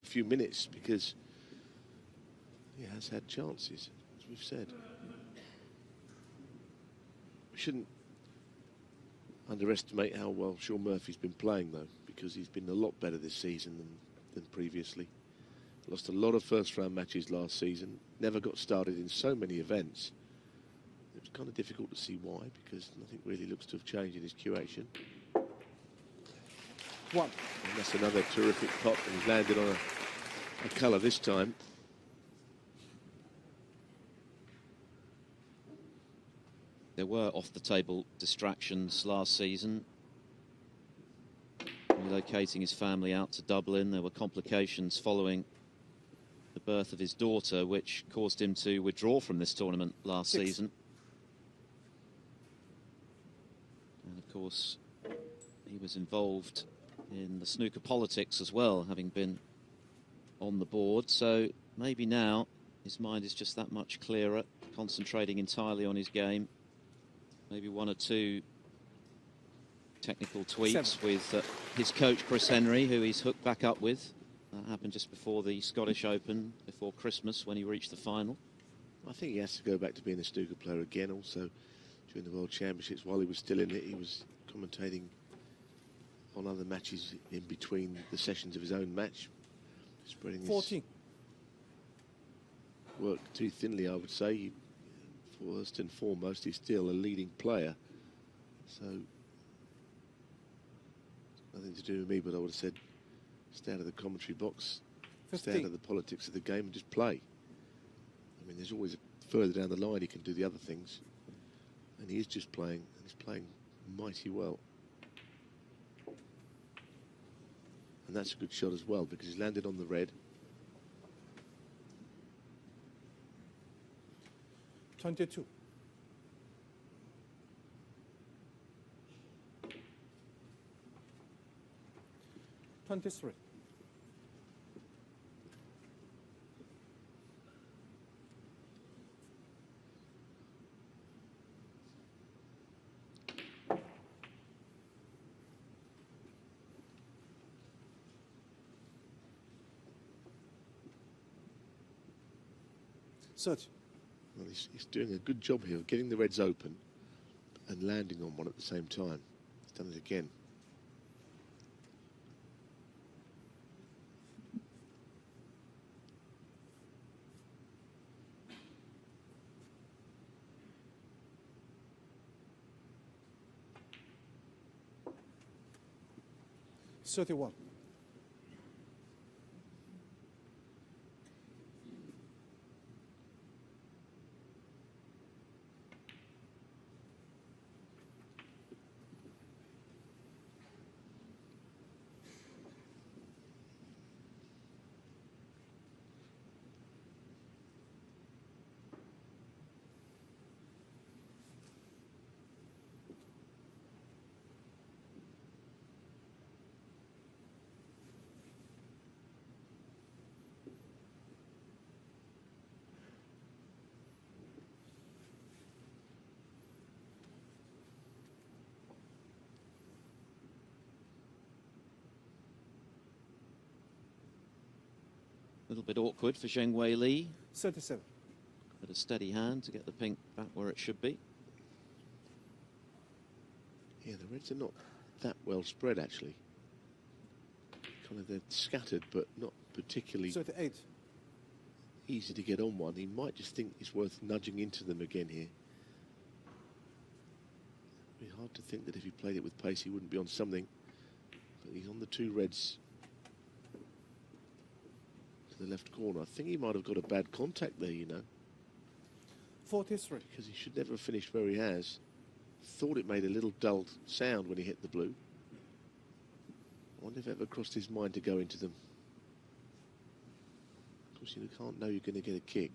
few minutes because he has had chances, as we've said. We shouldn't underestimate how well Shaun Murphy's been playing, though, because he's been a lot better this season than previously. Lost a lot of first-round matches last season, never got started in so many events. It was kind of difficult to see why, because nothing really looks to have changed in his cue action. One. And that's another terrific pot, and he's landed on a colour this time. There were off-the-table distractions last season. Relocating his family out to Dublin, there were complications following the birth of his daughter, which caused him to withdraw from this tournament last season. And of course, he was involved in the snooker politics as well, having been on the board. So maybe now his mind is just that much clearer, concentrating entirely on his game. Maybe one or two technical tweaks with his coach, Chris Henry, who he's hooked back up with. That happened just before the Scottish Open, before Christmas, when he reached the final. I think he has to go back to being a snooker player again. Also, during the World Championships, while he was still in it, he was commentating on other matches in between the sessions of his own match, spreading 14. his work too thinly, I would say. First and foremost, he's still a leading player. So, nothing to do with me, but I would have said, stay out of the commentary box, 15. stay out of the politics of the game and just play. I mean, there's always further down the line he can do the other things. And he is just playing, and he's playing mighty well. And that's a good shot as well, because he's landed on the red. 22. $23. $30. Well, he's doing a good job here of getting the reds open and landing on one at the same time. He's done it again. $31. A little bit awkward for Zheng Wei Li. 37. But a steady hand to get the pink back where it should be. Yeah, the reds are not that well spread, actually. Kind of, they're scattered, but not particularly 38. easy to get on one. He might just think it's worth nudging into them again here. It'd be hard to think that if he played it with pace, he wouldn't be on something. But he's on the two reds to the left corner. I think he might have got a bad contact there, you know. 43. Because he should never have finished where he has. Thought it made a little dull sound when he hit the blue. I wonder if it ever crossed his mind to go into them. Of course, you can't know you're going to get a kick.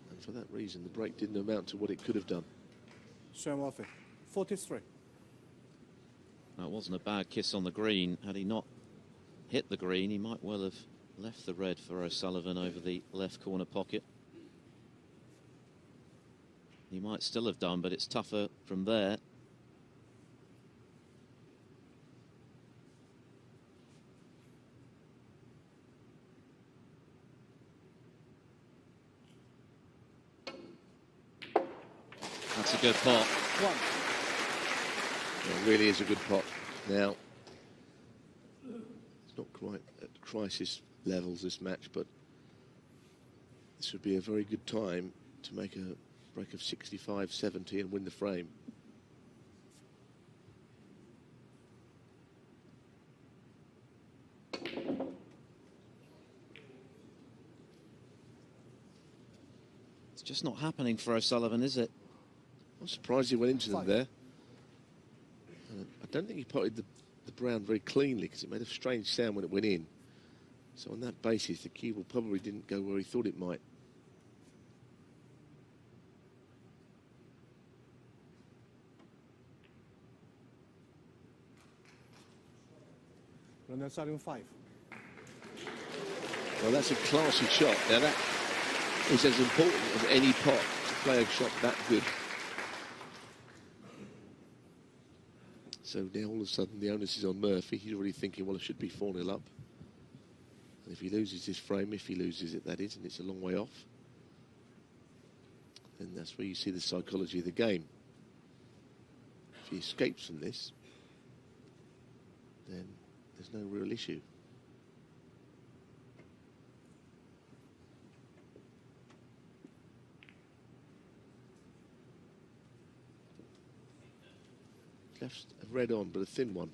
And for that reason, the break didn't amount to what it could have done. Shaun Murphy. 43. That wasn't a bad kiss on the green. Had he not hit the green, he might well have left the red for O'Sullivan over the left corner pocket. He might still have done, but it's tougher from there. That's a good pot. 1. It really is a good pot. Now, it's not quite at crisis levels, this match, but this would be a very good time to make a break of 65-70 and win the frame. It's just not happening for O'Sullivan, is it? I'm surprised he went into them 5. there. I don't think he potted the brown very cleanly because it made a strange sound when it went in. So on that basis, the cue probably didn't go where he thought it might. Runner starting 5. Well, that's a classy shot. Now that is as important as any pot to play a shot that good. So now all of a sudden the onus is on Murphy. He's already thinking, well, I should be 4-0 up. And if he loses this frame, if he loses it, that is, and it's a long way off, then that's where you see the psychology of the game. If he escapes from this, then there's no real issue. Left a red on, but a thin one.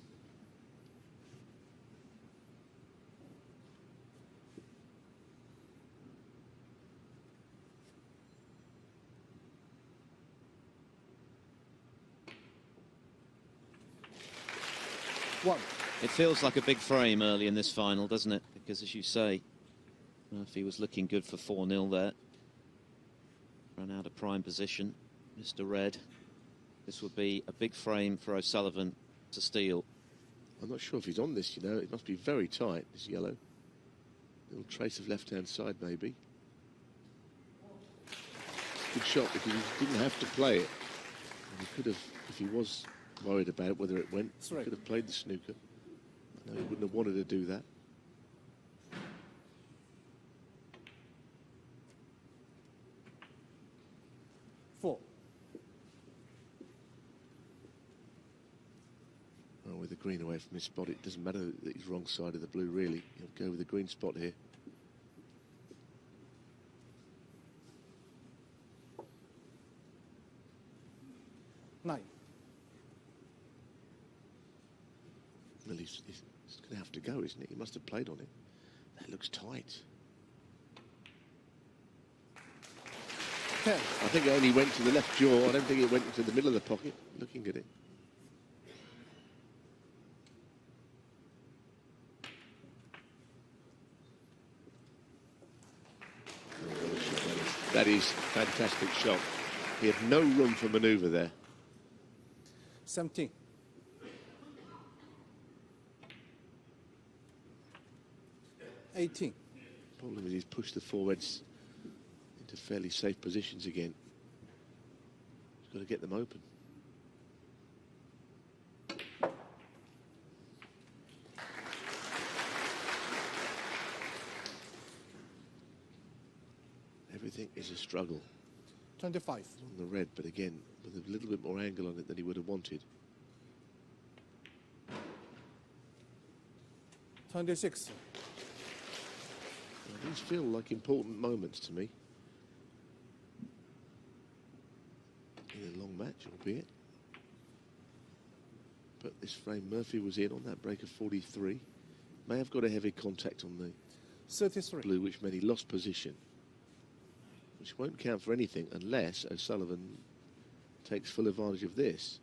It feels like a big frame early in this final, doesn't it? Because, as you say, Murphy was looking good for 4-0 there. Ran out of prime position. Mr. Red. This would be a big frame for O'Sullivan to steal. I'm not sure if he's on this, you know. It must be very tight, this yellow. Little trace of left-hand side, maybe. Good shot, because he didn't have to play it. And he could have, if he was worried about whether it went, he could have played the snooker. I know he wouldn't have wanted to do that. Four. Well, with the green away from his spot, it doesn't matter that he's wrong side of the blue, really. He'll go with the green spot here. Nine. Well, he's going to have to go, isn't it? He must have played on it. That looks tight. 10. I think it only went to the left jaw. I don't think it went into the middle of the pocket, looking at it. That is a fantastic shot. He had no room for manoeuvre there. 17. 18. Problem is he's pushed the forwards into fairly safe positions again. He's got to get them open. Everything is a struggle. 25. He's on the red, but again, with a little bit more angle on it than he would have wanted. 26. Well, these feel like important moments to me. In a long match, albeit. But this frame, Murphy was in on that break of 43. May have got a heavy contact on the 33. blue, which meant he lost position. Which won't count for anything unless O'Sullivan takes full advantage of this.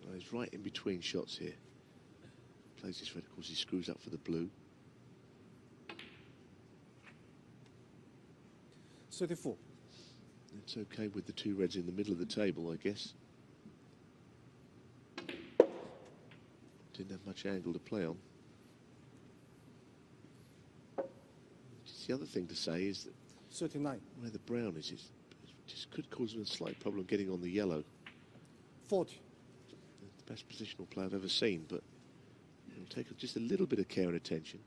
Well, he's right in between shots here. Plays this red, of course he screws up for the blue. 34. It's okay with the two reds in the middle of the table, I guess. Didn't have much angle to play on. Just the other thing to say is that 39. where the brown is, it just could cause him a slight problem getting on the yellow. 40. Best positional play I've ever seen, but it'll take just a little bit of care and attention.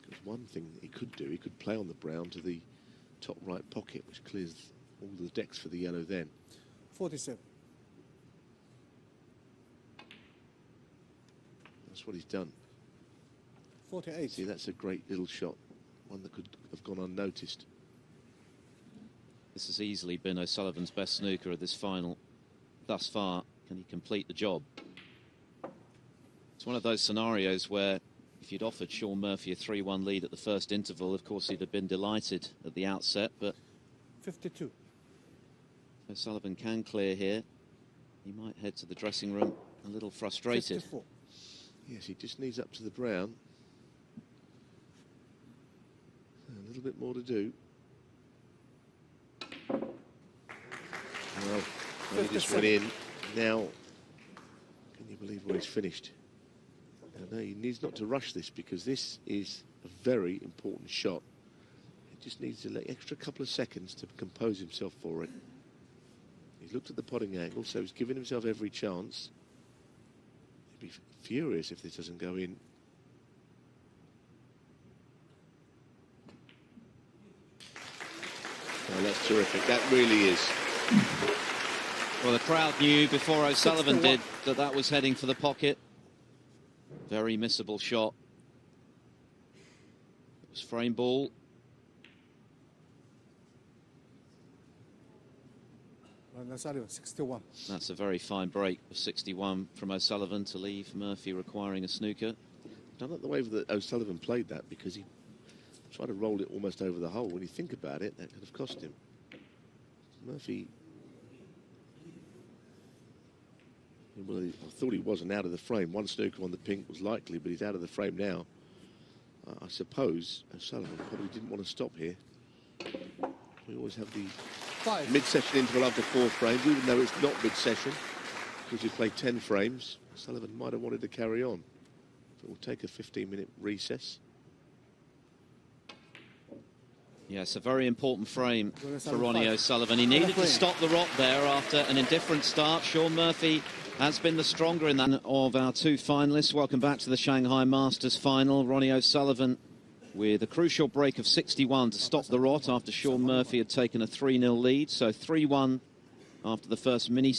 Because one thing he could do, he could play on the brown to the top right pocket, which clears all the decks for the yellow then. 47. That's what he's done. 48. See, that's a great little shot. One that could have gone unnoticed. This has easily been O'Sullivan's best snooker of this final thus far. Can he complete the job? It's one of those scenarios where if you'd offered Shaun Murphy a 3-1 lead at the first interval, of course he'd have been delighted at the outset, but 52. O'Sullivan can clear here. He might head to the dressing room a little frustrated. 54. Yes, he just needs up to the brown. A little bit more to do. Well, he just went in. Now, can you believe where he's finished? Now, no, he needs not to rush this because this is a very important shot. He just needs an extra couple of seconds to compose himself for it. He's looked at the potting angle, so he's given himself every chance. He'd be furious if this doesn't go in. Oh, that's terrific. That really is. Well, the crowd knew before O'Sullivan did that that was heading for the pocket. Very missable shot. It was frame ball. O'Sullivan, 61. That's a very fine break of 61 from O'Sullivan to leave Murphy requiring a snooker. I don't like the way that O'Sullivan played that because he tried to roll it almost over the hole. When you think about it, that could have cost him. Murphy, well, I thought he wasn't out of the frame. One snooker on the pink was likely, but he's out of the frame now. I suppose O'Sullivan probably didn't want to stop here. We always have the mid-session interval after 4 frames, even though it's not mid-session, because we play 10 frames. O'Sullivan might have wanted to carry on. So we'll take a 15-minute recess. Yes, a very important frame for Ronnie O'Sullivan. He needed to stop the rot there after an indifferent start. Shaun Murphy has been the stronger in that of our 2 finalists. Welcome back to the Shanghai Masters final. Ronnie O'Sullivan with a crucial break of 61 to stop the rot after Shaun Murphy had taken a 3-0 lead. So 3-1 after the first mini